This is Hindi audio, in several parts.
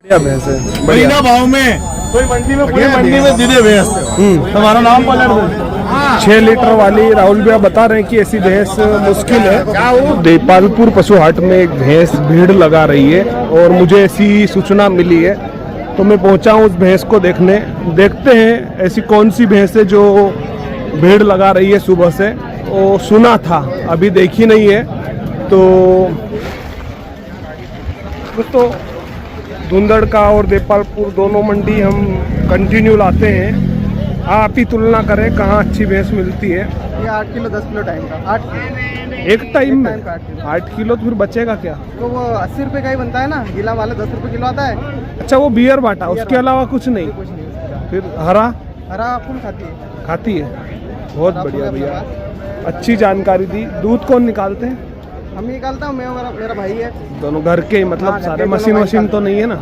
भैंस है बढ़िया भाव में कोई मंडी में पूरी मंडी में दे भैंस। तुम्हारा नाम पलट दो। 6 लीटर वाली राहुल भैया बता रहे हैं कि ऐसी भैंस मुश्किल है। देपालपुर पशु हाट में एक भैंस भीड़ लगा रही है और मुझे ऐसी सूचना मिली है, तो मैं पहुंचा हूं उस भैंस को देखने। देखते हैं ऐसी कौन सी भैंस है जो भीड़ लगा रही है सुबह से। वो सुना था, अभी देखी नहीं है। तो दोस्तों धुंधड़ का और देपालपुर दोनों मंडी हम कंटिन्यू लाते हैं। आप ही तुलना करें कहाँ अच्छी भैंस मिलती है। ये 8 किलो 10 किलो टाइम का 8 एक टाइम में का 8 किलो। 8 किलो तो फिर बचेगा क्या? तो वो 80 रुपये का ही बनता है ना, गीला वाला 10 रुपये किलो आता है। अच्छा वो बियर बाटा, उसके अलावा कुछ नहीं? कुछ नहीं उसका। फिर हरा हरा फूल खाती है। खाती है। बहुत बढ़िया भैया, अच्छी जानकारी दी। दूध कौन निकालते हैं? हम निकालता हूँ, मैं मेरा भाई है। दोनों घर के ही, मतलब हाँ, सारे घर के मशीन दोनों वशीन तो नहीं है ना?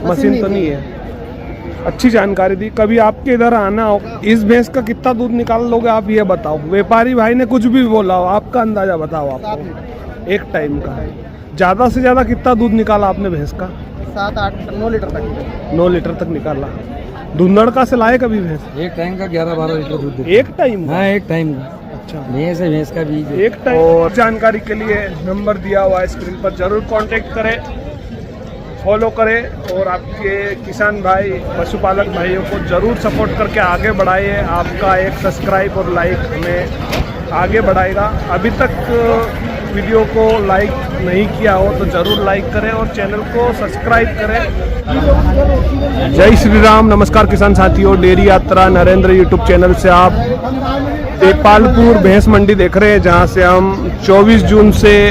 मशीन तो नहीं है। अच्छी जानकारी दी। कभी आपके इधर आना हो, इस भैंस का कितना दूध निकाल लोगे आप ये बताओ। व्यापारी भाई ने कुछ भी बोला हो, आपका अंदाजा बताओ। आपको एक टाइम का ज़्यादा से ज़्यादा कितना दूध निकाला आपने भैंस का? 7 8 9 लीटर तक। 9 लीटर तक निकाला। धुंधड़ का से लाए कभी भैंस? एक टाइम का 11-12 लीटर दूध देती एक टाइम? हाँ एक टाइम का। अच्छा, भैंस है, भैंस का बीज है। एक टाइम। और जानकारी के लिए नंबर दिया हुआ है स्क्रीन पर, जरूर कांटेक्ट करें, फॉलो करें और आपके किसान भाई पशुपालक भाइयों को जरूर सपोर्ट करके आगे बढ़ाइए। आपका एक सब्सक्राइब और लाइक हमें आगे बढ़ाएगा। अभी तक वीडियो को लाइक नहीं किया हो तो जरूर लाइक करें और चैनल को सब्सक्राइब करें। जय श्री राम, नमस्कार किसान साथियों। डेयरी यात्रा नरेंद्र यूट्यूब चैनल से आप देपालपुर भैंस मंडी देख रहे हैं, जहां से हम 24 जून से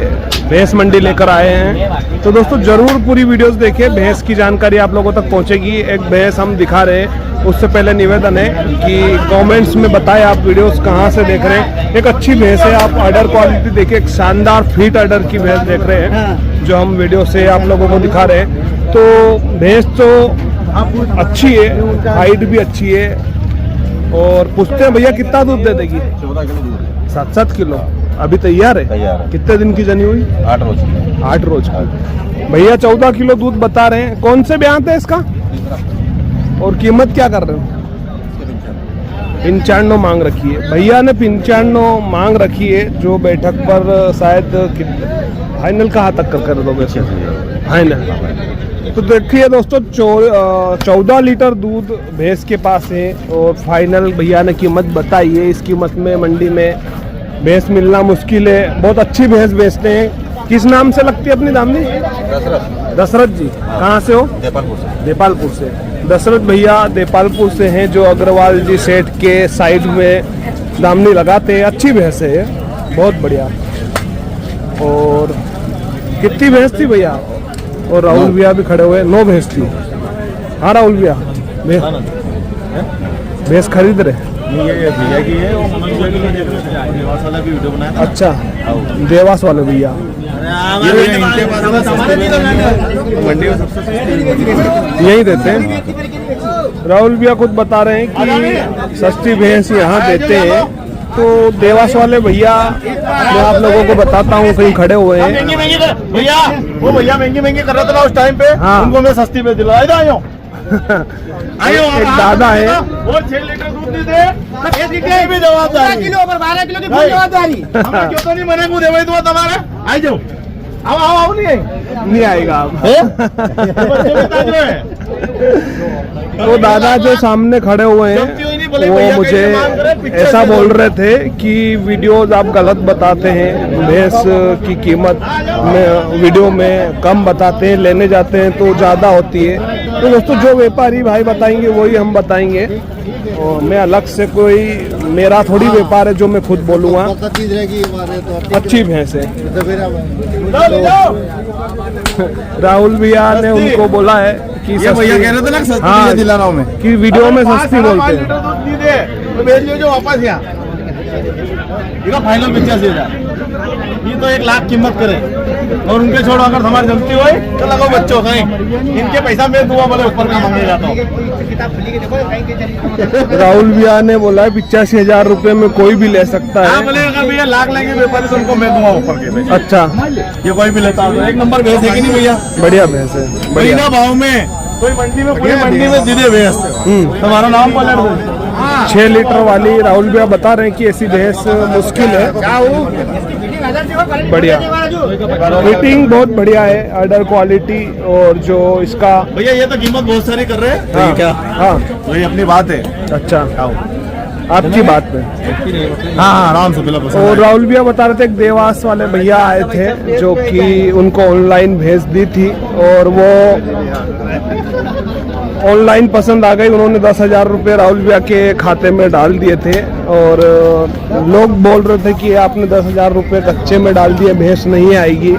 भैंस मंडी लेकर आए हैं। तो दोस्तों जरूर पूरी वीडियोस देखिए, भैंस की जानकारी आप लोगों तक पहुंचेगी। एक भैंस हम दिखा रहे हैं, उससे पहले निवेदन है कि कमेंट्स में बताएं आप वीडियोस कहां से देख रहे हैं। एक अच्छी भैंस है, आप ऑर्डर क्वालिटी देखिए, एक शानदार फीट ऑर्डर की भैंस देख रहे हैं जो हम वीडियो से आप लोगों को दिखा रहे हैं। तो भैंस तो अच्छी है, हाइट भी अच्छी है। और पूछते हैं भैया कितना दूध दे देगी? 14 किलो दूध। 7-7 किलो अभी तैयार है? तैयार है। कितने दिन की जनी हुई? 8 रोज की। 8 रोज की। भैया 14 किलो दूध बता रहे हैं। कौन से ब्याह है इसका? और कीमत क्या कर रहे हो? 95 मांग रखी है भैया ने। 95 मांग रखी है, जो बैठक पर शायद फाइनल कहाँ तक कर दोगे? फाइनल। तो देखिए दोस्तों 14 लीटर दूध भैंस के पास है और फाइनल भैया ने कीमत बताई है। इस कीमत में मंडी में भैंस मिलना मुश्किल है। बहुत अच्छी भैंस बेचते हैं। किस नाम से लगती है अपनी दामनी? दशरथ जी। कहाँ से हो? देपालपुर से। देपालपुर से। दशरथ भैया देपालपुर से हैं, जो अग्रवाल जी सेठ के साइड में दामनी लगाते हैं। अच्छी भैंस है ये, बहुत बढ़िया। और कितनी भैंस थी भैया? और राहुल भैया भी खड़े हुए। 9 भैंस थी। हाँ राहुल भैया, भैंस खरीद रहे? ये भैया की है, वो देवास वाला भी वीडियो बनाया। अच्छा, देवास वाले भैया मंडी में सबसे सस्ती यही देते हैं। राहुल भैया खुद बता रहे हैं कि सस्ती भैंस यहाँ देते हैं। तो देवास वाले भैया मैं आप लोगों को बताता हूँ, कहीं खड़े हुए हैं। भैया, वो भैया महंगी कर रहा था उस टाइम पे। हाँ। उनको मैं सस्ती पे दिला आयो। एक दादा है, और 6 लीटर दूध दे भी जवाबदारी। 12 किलो की जवाबदारी। हमें क्यों तो नहीं मने को देवे तो तुम्हारे आ जाओ। आओ नहीं आएगा अब। नहीं तो दादा जो सामने खड़े हुए हैं वो मुझे ऐसा बोल रहे थे कि वीडियोस आप गलत बताते हैं, भैंस की कीमत में वीडियो में कम बताते हैं, लेने जाते हैं तो ज़्यादा होती है। तो दोस्तों जो व्यापारी भाई बताएंगे वही हम बताएंगे। और मैं अलग से कोई, मेरा थोड़ी व्यापार है जो मैं खुद बोलूँगा। अच्छी भैंस है। राहुल भैया ने उनको बोला है कि ये भैया कह रहे थे ना सस्ती हाँ, दिला रहा हूं मैं कि वीडियो में सस्ती बोलते हैं। दूध नहीं दे तो भेज लीजिए वापस यहाँ। देखो फाइनल 85,000। ये तो 1 लाख कीमत करे और उनके छोड़ो, अगर हमारी जमती हो तो लगाओ बच्चों का। इनके पैसा मैं दूंगा, बोले ऊपर का मांगे जाता हूँ। राहुल भैया ने बोला 85,000 रुपए में कोई भी ले सकता है। बोले अगर भैया लाख लेंगे व्यापारी तो उनको मैं दूंगा ऊपर के पैसे। अच्छा, ये कोई भी लेता है। 1 नंबर भैंस है कि नहीं भैया? बढ़िया भैंस है, बढ़िया। भाव में कोई मंडी में पूरी मंडी में दीदे भैंस तुम्हारा नाम पलट दो। 6 लीटर वाली राहुल भैया बता रहे हैं कि ऐसी भैंस मुश्किल है। बढ़िया, फिटिंग बहुत बढ़िया है, ऑर्डर क्वालिटी और जो इसका भैया ये तो कीमत बहुत सारी कर रहे हैं। हाँ, क्या हाँ वही अपनी बात है। अच्छा, आपकी बात में हाँ आराम से बिल्कुल। और राहुल भैया बता रहे थे एक देवास वाले भैया आए थे जो कि उनको ऑनलाइन भेज दी थी और वो ऑनलाइन पसंद आ गई। उन्होंने 10,000 रुपये राहुल भैया के खाते में डाल दिए थे और लोग बोल रहे थे कि आपने 10,000 रुपये कच्चे में डाल दिए, भैंस नहीं आएगी।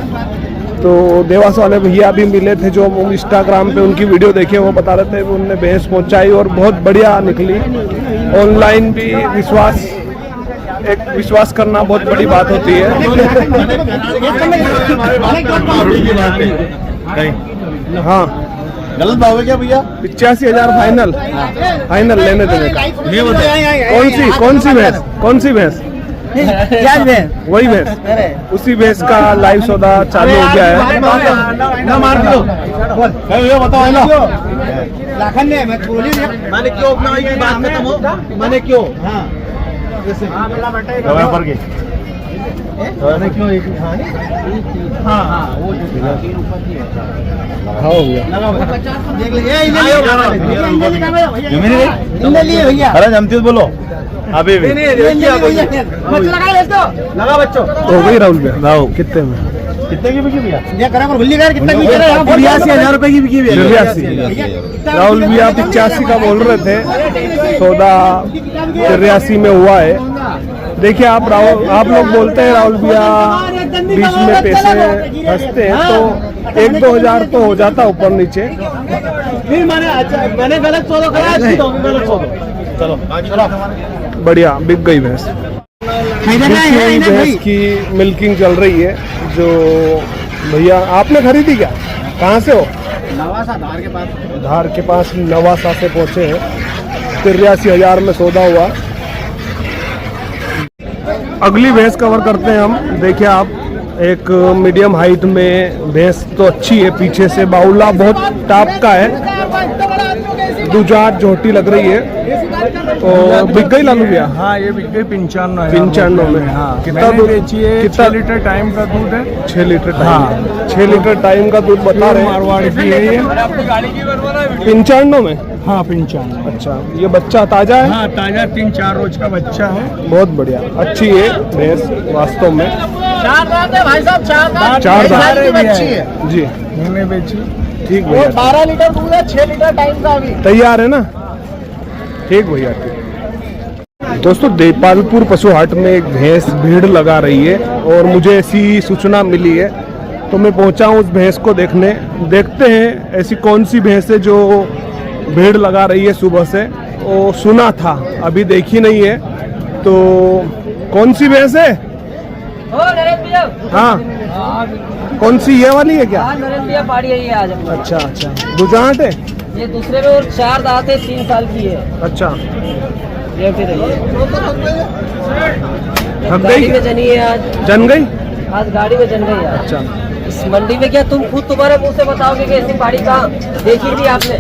तो देवास वाले भैया भी मिले थे जो इंस्टाग्राम पे उनकी वीडियो देखे, वो बता रहे थे कि उनने भैंस पहुंचाई और बहुत बढ़िया निकली। ऑनलाइन भी विश्वास करना बहुत बड़ी बात होती है। हाँ, गलत भाव है क्या भैया? 85,000 फाइनल लेने देने का। ये बताइए कौन सी भैंस? वही भैंस, उसी भैंस का लाइव सौदा चालू हो गया है। ना मार दो भैया, बताओ ना मैंने क्यों अपना की बात खत्म हो, मैंने क्यों हाँ पर के मैंने क्यों एक हाँ वो जो हो गया। देख ले ये भैया, अरे जमती बोलो अभी भी लगा बच्चों हो गई राहुल भैया, कितने में? कितने की बिकी भैया? ये करा कर भूलिए कितना की 82,000 रुपए की बिकी है। 83 राहुल भैया 85 का बोल रहे थे, सौदा 83 में हुआ है। देखिए आप लोग बोलते हैं राहुल भैया बीच में पैसे फंसते हैं तो 1-2 हजार तो हो जाता ऊपर नीचे। फिर मैंने गलत सौदा करा, गलत सौदा। चलो बढ़िया, बिक गई भैंस। भैंस की मिल्किंग चल रही है। जो भैया आपने खरीदी क्या, कहाँ से हो? नवासा धार के पास नवासा से पहुंचे हैं। 83,000 में सौदा हुआ। अगली भैंस कवर करते हैं हम। देखिए आप, एक मीडियम हाइट में भैंस तो अच्छी है, पीछे से बाउला बहुत टॉप का है, दुजाट झोटी लग रही है। और बिक गई लालू भैया? हाँ ये बिक गई 95 95 में। हाँ, कितना दूध बेची है? कितना 6 लीटर टाइम का दूध है। 6 लीटर टाइम, हाँ। 6 लीटर टाइम का दूध बता रहे हैं। मारवाड़ी की है ये। 95 में? हाँ 95। अच्छा, ये बच्चा ताजा है? हाँ ताजा 3-4 रोज का बच्चा है। बहुत बढ़िया, अच्छी है भैंस वास्तव में। 4 दांत है भाई साहब, 4 दांत। 4 दांत की बच्ची है जी, हमने बेची। ठीक वो भैया, 12 लीटर दूध है, 6 लीटर टाइम का अभी। तैयार है ना? ठीक भैया, ठीक। दोस्तों देपालपुर पशु हाट में एक भैंस भीड़ लगा रही है और मुझे ऐसी सूचना मिली है तो मैं पहुंचा हूं उस भैंस को देखने। देखते हैं ऐसी कौन सी भैंस है जो भीड़ लगा रही है सुबह से। वो सुना था, अभी देखी नहीं है। तो कौन सी भैंस है? हाँ, कौन सी, ये वाली है क्या? नरेंद्र भैया पाड़ी है ये आज। अच्छा अच्छा, दुजाट है ये दूसरे में और 4 दांत है, 3 साल की है। अच्छा, ये फिर है। थक गाड़ी गई? में जनी है आज, जन गई? आज गाड़ी में जन गई आज। अच्छा, इस मंडी में क्या तुम खुद तुम्हारे मुंह से बताओगे कि ऐसी पाड़ी कहाँ देखी थी आपने?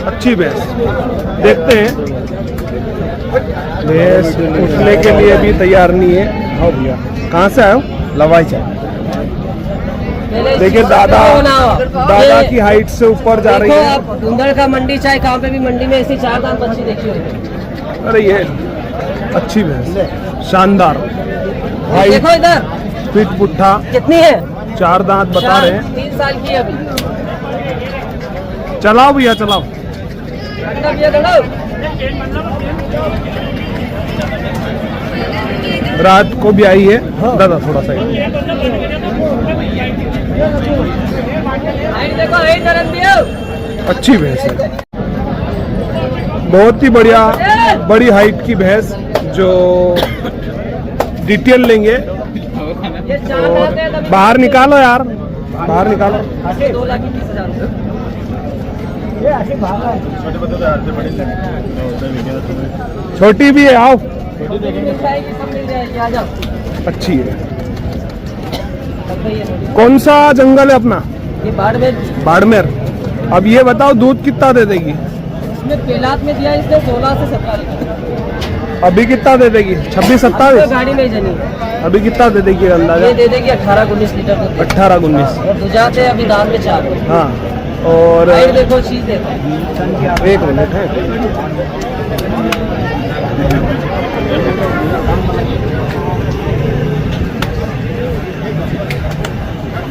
अच्छी भैंस, देखते हैं। भैंस उठने के लिए भी तैयार नहीं है। हाँ भैया, कहाँ से आए हो? लवाई चाय। देखिए दादा की हाइट से ऊपर जा रही देखो है। आप धुंधड़ का मंडी चाहे कहाँ पे भी मंडी में ऐसी 4 दांत बच्ची देखी होगी। अरे ये अच्छी भैंस, शानदार हाइट, देखो इधर पीठ पुट्ठा, कितनी है? 4 दांत बता रहे हैं। 3 साल की है अभी। चलाओ भैया, चलाओ। भैया दौड़ाओ। रात को भी आई है दादा, थोड़ा सा देखो नरेंद्र भैया, अच्छी भैंस है, बहुत ही बढ़िया, बड़ी हाइट की भैंस जो डिटेल लेंगे। ये 4 दांत है। तभी बाहर निकालो यार, बाहर निकालो। 2,30,000 छोटी भी है, आओ। सब मिल जाएगी, आ जाओ। अच्छी है। सब गई है। कौन सा जंगल है अपना? ये बाड़मेर। बाड़मेर। अब ये बताओ दूध कितना दे देगी? इसमें पेलात में दिया इसने 16 से 17 लीटर। अभी कितना दे देगी? 26-27? गाड़ी में जनी अभी कितना दे देगी अंदाजा? ये दे देगी 18-19 लीटर दूध। 18-19। और दुजात है अभी दाम में 4। हाँ और भाई देखो चीज देखो। 1 मिनट है।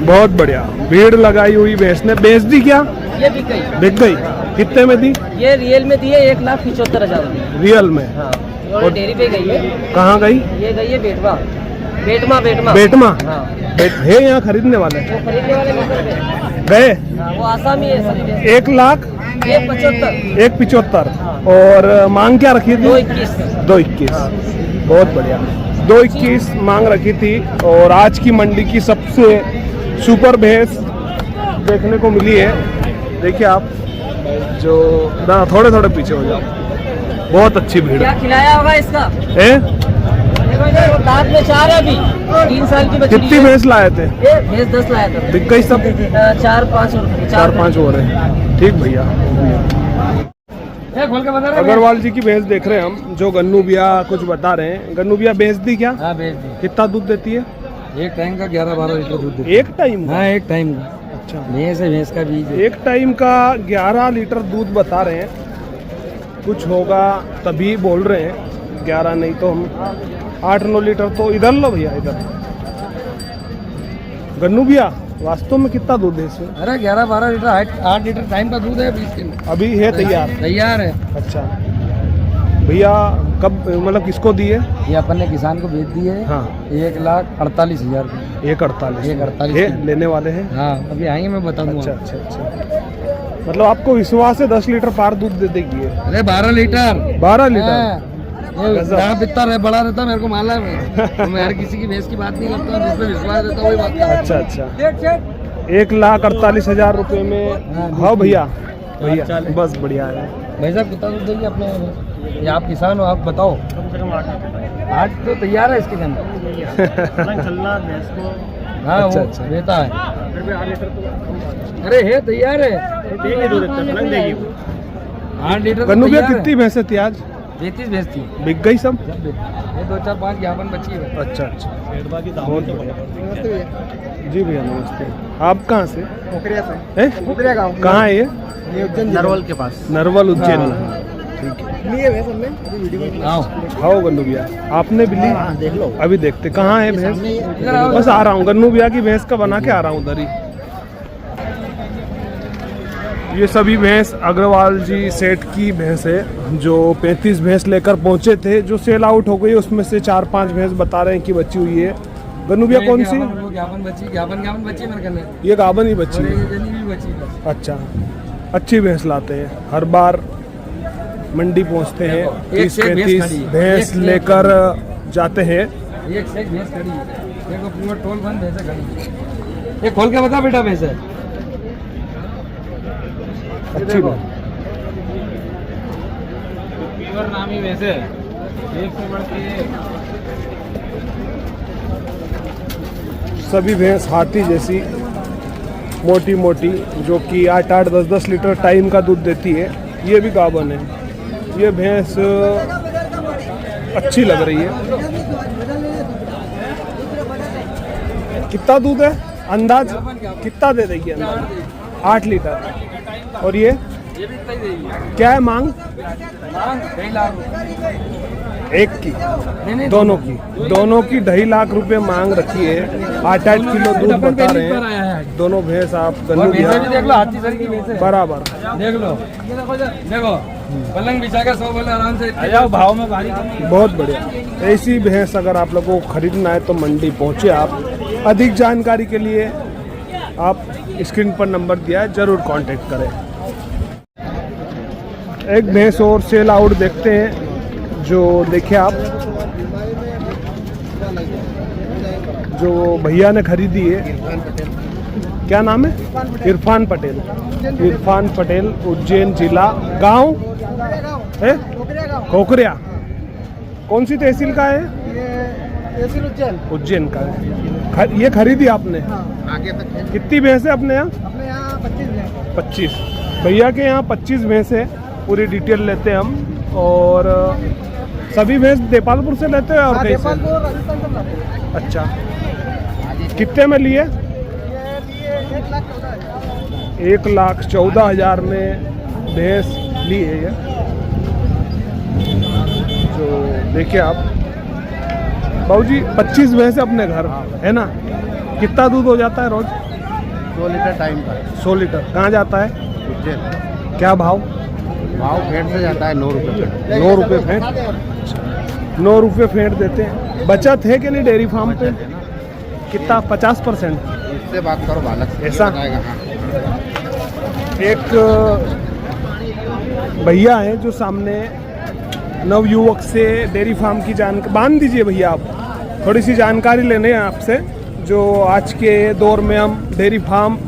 बहुत बढ़िया भीड़ लगाई हुई भैंस ने। बेच दी क्या? ये बिक गई। बिक गई? कितने में दी? ये रियल में दिए 1,75,000 रुपये। रियल में? हाँ और डेयरी पे गई है। कहाँ गई? ये गई है बेटवा। बेटमा बेटमा? हाँ है यहाँ खरीदने वाले? वो खरीदने वाले नहीं करते। गए? हाँ, वो आसामी है सर। 1,75,000। 1,75,000। हाँ। और मांग क्या रखी थी? 221। 221। बहुत बढ़िया। 221 मांग रखी थी। और आज की मंडी की सबसे सुपर भैंस देखने को मिली है। देखिए आप जो ना थोड़े थोड़े पीछे हो जाओ। बहुत अच्छी भीड़ क्या खिलाया होगा इसका? है। देखो दांत में 4 है अभी। 3 साल की बच्ची। कितनी भैंस लाए थे? ये भैंस 10 लाया था। बिक गई सब? 4-5 रुपये। 4-5 हो रहे हैं। ठीक भैया। खोल के बता रहे अग्रवाल जी की भैंस देख रहे हैं हम, जो गन्नू भैया कुछ बता रहे हैं। गन्नू भैया बेच दी क्या? हाँ बेच दी। कितना दूध देती है? एक टाइम का 11-12 लीटर दूध देती एक टाइम है। का? हाँ एक टाइम का। अच्छा, भैंस है, भैंस का बीज है। एक टाइम का 11 लीटर दूध बता रहे हैं। कुछ होगा तभी बोल रहे हैं 11, नहीं तो हम 8-9 लीटर तो। इधर लो भैया इधर। गन्नू भैया वास्तव में कितना दूध है इसमें? अरे 11-12 लीटर 8 लीटर टाइम का दूध है अभी इसके में। अभी है तैयार? तैयार है। अच्छा भैया कब मतलब किसको दी है? ये अपन ने किसान को बेच दी है। हाँ 1,48,000 रुपये। 1,48 है लेने वाले हैं। हाँ अभी आएंगे मैं बताऊंगा। अच्छा अच्छा अच्छा। मतलब आपको विश्वास है 10 लीटर पार दूध दे देगी ये? अरे 12 लीटर। 12 लीटर? हाँ, ये जहाँ पिता रहे बड़ा रहता मेरे को मालूम है। तो मैं हर किसी की भैंस की बात नहीं करता, जिस पे विश्वास रहता वही बात करता। अच्छा अच्छा। 1,48,000 रुपये में। हाँ भैया भैया बस बढ़िया है। भाई साहब कितना दूध देगी अपने? ये आप किसान हो, आप बताओ। 8 तो तैयार है इसके अंदर। हाँ अच्छा, वो अच्छा। देता है। अरे है तैयार है। 8 लीटर। गन्नू भैया कितनी भैंसे थी आज? 33 भैंस थी। बिक गई सब? ये 2-4-5 ज्ञापन बची है। अच्छा अच्छा बहुत बढ़िया। जी भैया नमस्ते। आप कहाँ से? पोखरिया से। हैं? पोखरिया गाँव। कहाँ है ये? ये उज्जैन नरवल के पास। नरवल उज्जैन में। लिए भैंस हमने अभी वीडियो में। आओ आओ गन्नू भैया आपने भी ली? देख लो। अभी देखते कहाँ है भैंस। इधर आओ। बस आ रहा हूँ गन्नू भैया की भैंस का बना के आ रहा हूँ उधर ही। ये सभी भैंस अग्रवाल जी सेठ की भैंस है, जो 35 भैंस लेकर पहुंचे थे, जो सेल आउट हो गई। उसमें से 4-5 भैंस बता रहे हैं कि बची हुई है। गन्नू भैया कौन सी? ज्ञापन बची मेरे करने। ये गाबन ही बची है। भी बची बस। अच्छा अच्छी भैंस लाते हैं हर बार मंडी पहुंचते हैं। एक से एक भैंस 30-35 खड़ी है। भैंस एक से एक लेकर जाते हैं। एक से एक भैंस खड़ी है। देखो पूरा टोल बंद भैंस खड़ी है। ये खोल के बता बेटा भैंस है। अच्छी बात। नाम ही भैंस है। एक से बढ़ के सभी भैंस हाथी जैसी मोटी मोटी, जो कि 8-8, 10-10 लीटर टाइम का दूध देती है। ये भी गाबन है। ये भैंस अच्छी लग रही है। कितना दूध है अंदाज? कितना दे देगी अंदाज? 8 लीटर। और ये भी इतना ही देगी। क्या है मांग? 2.5 लाख। एक की? दोनों की? दोनों की 2.5 लाख रुपए मांग रखी है। 8-8 किलो दूध बता रहे हैं दोनों भैंस। आप गन्नू भैंस भी भैया देख लो, हाथी सर की भैंस है। बराबर देख लो देखो पलंग बिछा कर 100 बोले आराम से। जाओ भाव में भारी। बहुत बढ़िया। ऐसी भैंस अगर आप लोगों को खरीदना है तो मंडी पहुंचे आप। अधिक जानकारी के लिए आप स्क्रीन पर नंबर दिया है, जरूर कांटेक्ट करें। एक भैंस और सेल आउट देखते हैं, जो देखिए आप, जो भैया ने खरीदी है। क्या नाम है? इरफान पटेल। इरफान पटेल, उज्जैन जिला। गांव है खोखरिया। कौन सी तहसील का है? तहसील उज्जैन। उज्जैन का है। ये खरीदी आपने? आगे तक कितनी भैंस है अपने यहाँ? अपने यहाँ 25 हैं। 25। भैया के यहाँ 25 भैंस है, पूरी डिटेल लेते हैं हम। और सभी भैंस देपालपुर से लेते हैं और हाँ, कहीं से? नेपाल को राजस्थान से लाते हैं। अच्छा, कितने में लिए? ये लिए 1,14,000। 1,14,000 में भैंस ली है ये। जो देखिए आप बाबूजी, 25 भैंस अपने घर है ना, कितना दूध हो जाता है रोज? 2 लीटर टाइम का 100 लीटर। कहाँ जाता है? उज्जैन। क्या भाव? भाव फेंट से जाता है 9 रुपये। 9 रुपये फेंट। 9 रुपये फेंट देते हैं। बचत है कि नहीं डेयरी फार्म पे? कितना? 50%? इससे बात करो बालक से, ऐसा? ये बताएगा। हाँ। एक भैया हैं जो सामने नवयुवक से डेयरी फार्म की जानकारी बांध दीजिए भैया, आप थोड़ी सी जानकारी लेने हैं आपसे। जो आज के दौर में हम डेयरी फार्म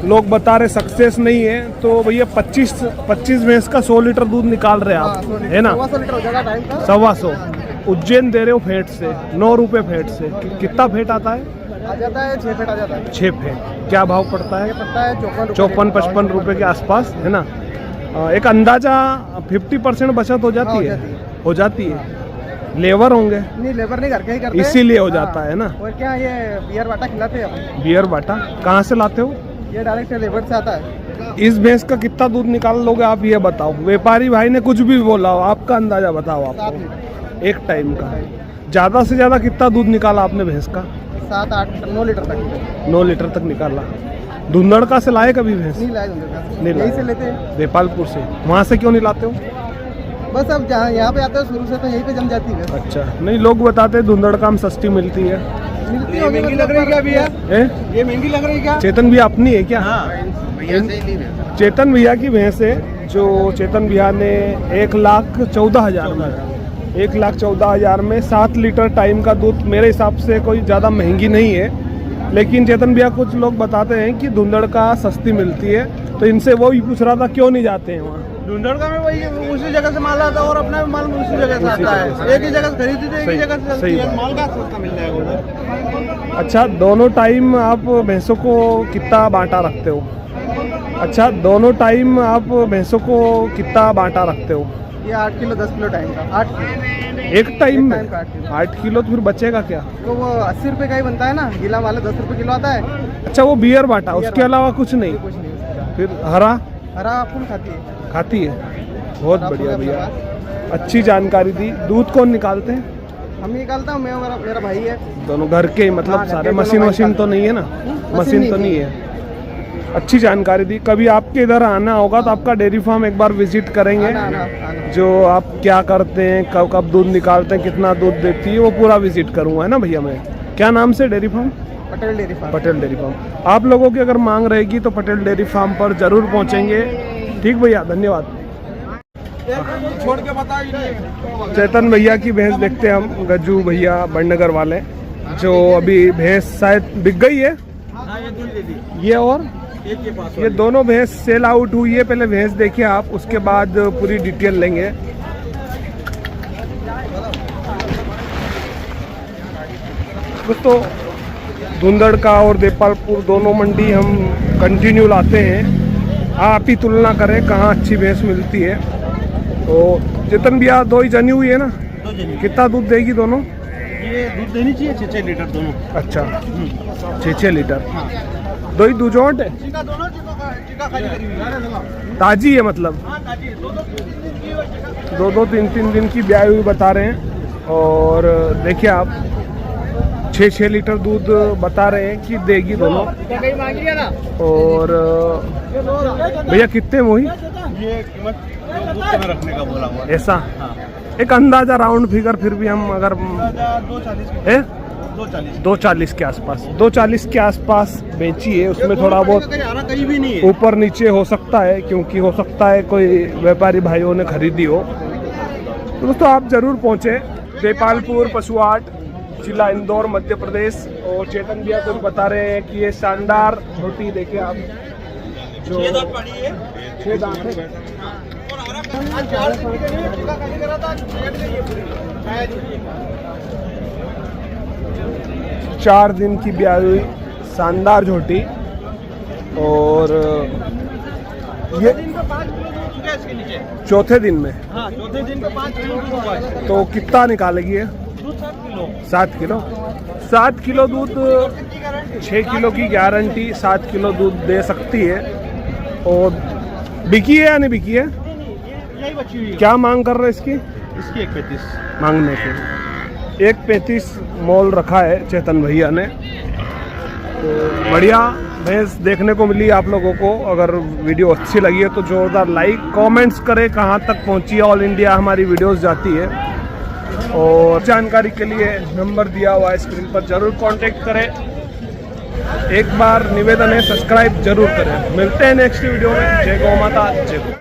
लोग बता रहे सक्सेस नहीं है, तो भैया 25 भैंस का 100 लीटर दूध निकाल रहे हैं हाँ, आप, 100 लीटर, है ना? 100 लीटर हो जाएगा टाइम का। 125 उज्जैन दे रहे हो फेंट से, 9 रुपये फेंट से। कितना फेंट आता है? आ जाता है 6 फेट आ जाता है। 6 फेंट। क्या भाव पड़ता है? ये पड़ता है 54-55 रुपये के आसपास, है ना? एक अंदाजा 50% बचत हो जाती हाँ, है? हो जाती है। लेबर होंगे नहीं, लेबर नहीं, घर के ही करते हैं। इसीलिए हो जाता है ना? और क्या, ये बियर बाटा खिलाते हैं अपन। बियर बाटा कहाँ से लाते हो? ये डायरेक्ट लेबर से आता है। इस भैंस का कितना दूध निकाल लोगे आप, ये बताओ। व्यापारी भाई ने कुछ भी बोला हो, आपका अंदाजा बताओ 7 आप। लीटर। एक टाइम का ज़्यादा से ज़्यादा कितना दूध निकाला आपने भैंस का? 7-8 9 लीटर तक। 9 लीटर तक निकाला। धुंधड़का से लाए कभी भैंस? नहीं लाए उनके पास, नहीं यहीं लाए। से लेते हैं। देपालपुर से। वहाँ से क्यों नहीं लाते हो? बस अब जहाँ यहाँ पे आते हो शुरू से, तो यहीं पे जम जाती है। अच्छा, नहीं लोग बताते हैं धुंधड़का में सस्ती मिलती है। मिलती होगी, महंगी लग रही क्या भैया? हैं? ये महंगी लग रही क्या? चेतन भैया अपनी है क्या? भैया से ही ली भैंस। चेतन भैया की भैंस है, जो चेतन भैया ने 1,14,000 में 1,14,000 में 7 लीटर टाइम का दूध, मेरे हिसाब से कोई ज़्यादा महंगी नहीं है। लेकिन चेतन भैया कुछ लोग बताते हैं कि धुंधड़का सस्ती मिलती है, तो इनसे वो ही पूछ रहा था क्यों नहीं जाते हैं वहाँ। धुंधड़का में वही उसी जगह से माल आता है और अपना माल उसी जगह से आता है। एक ही जगह से खरीदी तो एक ही जगह से चलती सही है। बात। माल का सस्ता मिल जाएगा उधर। अच्छा, दोनों टाइम आप भैंसों को कितना बांटा रखते हो? अच्छा, दोनों टाइम आप भैंसों को कितना बांटा रखते हो? ये 8 किलो 10 किलो टाइम का। 8 किलो एक टाइम में टाइम का 8 किलो। 8 किलो, तो फिर बचेगा क्या? तो वो 80 रुपये का ही बनता है ना, गीला वाला 10 रुपये किलो आता है। अच्छा, वो बियर बांटा, उसके अलावा कुछ नहीं? कुछ नहीं उसका। फिर हरा हरा फूल खाती है। खाती है? बहुत हरा बढ़िया फूल भैया, अपने अच्छी जानकारी दी। दूध कौन निकालते हैं? हम निकालता हूँ, मैं, मेरा भाई है। दोनों घर के ही, मतलब हाँ, घर सारे के मशीन दोनों वशीन भाई तो नहीं है ना? मशीन मशीन तो नहीं है। अच्छी जानकारी दी। कभी आपके इधर आना होगा तो आपका डेयरी फार्म एक बार विजिट करेंगे। आना। जो आप क्या करते हैं, कब कब दूध निकालते हैं, कितना दूध देती है, वो पूरा विजिट करूँगा, है ना भैया? मैं क्या नाम से dairy farm? Patel dairy farm. Patel dairy farm. आप लोगों की अगर मांग रहेगी तो पटेल डेयरी फार्म पर ज़रूर पहुँचेंगे। ठीक भैया, धन्यवाद। छोड़ के बता। चेतन भैया की भैंस देखते हैं हम, गज्जू भैया बड़नगर वाले, जो अभी भैंस शायद बिक गई है। ये और ये दोनों भैंस सेल आउट हुई है। पहले भैंस देखिए आप, उसके बाद पूरी डिटेल लेंगे। दोस्तों, धुंधड़का और देपालपुर दोनों मंडी हम कंटिन्यू लाते हैं। आप ही तुलना करें कहाँ अच्छी भैंस मिलती है। तो चेतन भैया 2 ही जनी हुई है ना? कितना दूध देगी दोनों? ये दूध देनी चाहिए 6-6 लीटर दोनों। अच्छा, 6-6 लीटर। 2 ही दूजोट है? ताजी है मतलब? 2-2, 3-3 दिन की ब्याई हुई बता रहे हैं। और देखिए आप, 6-6 लीटर दूध बता रहे हैं कि देगी दोनों। और भैया कितने वही? ये कीमत दूध के में रखने का बोला हुआ है। ऐसा एक अंदाजा राउंड फिगर, फिर भी हम अगर 240 के आसपास, 240 के आसपास बेची है। उसमें थोड़ा बहुत कहीं भी नहीं है। ऊपर नीचे हो सकता है, क्योंकि हो सकता है कोई व्यापारी भाइयों ने खरीदी हो। तो दोस्तों, आप जरूर पहुँचे देपालपुर पशुहाट, जिला इंदौर, मध्य प्रदेश। और चेतन भैया कुछ बता रहे हैं कि ये शानदार रोटी देखिए आप, जो 6 दांत है। 4 दिन की ब्याई हुई शानदार झोटी। और ये दिन पे 5 किलो दूध चुका है इसके नीचे। चौथे दिन में हाँ, चौथे दिन पे 5 किलो दूध हुआ है। तो कितना निकालेगी ये? दूध 7 किलो। 7 किलो। 7 किलो दूध, 6 किलो की गारंटी, 7 किलो दूध दे सकती है। और बिकी है या नहीं बिकी है? यही बची हुई है। क्या मांग कर रहे हैं इसकी? इसकी 1.35 मांगने के 1.35 मोल रखा है चेतन भैया ने। तो बढ़िया भैंस देखने को मिली आप लोगों को। अगर वीडियो अच्छी लगी है तो जोरदार लाइक, कमेंट्स करें कहाँ तक पहुँची है। ऑल इंडिया हमारी वीडियोस जाती है। और जानकारी के लिए नंबर दिया हुआ है स्क्रीन पर, ज़रूर कांटेक्ट करें। एक बार निवेदन है, सब्सक्राइब जरूर करें। मिलते हैं नेक्स्ट वीडियो में। जय गौ माता, जय गौ।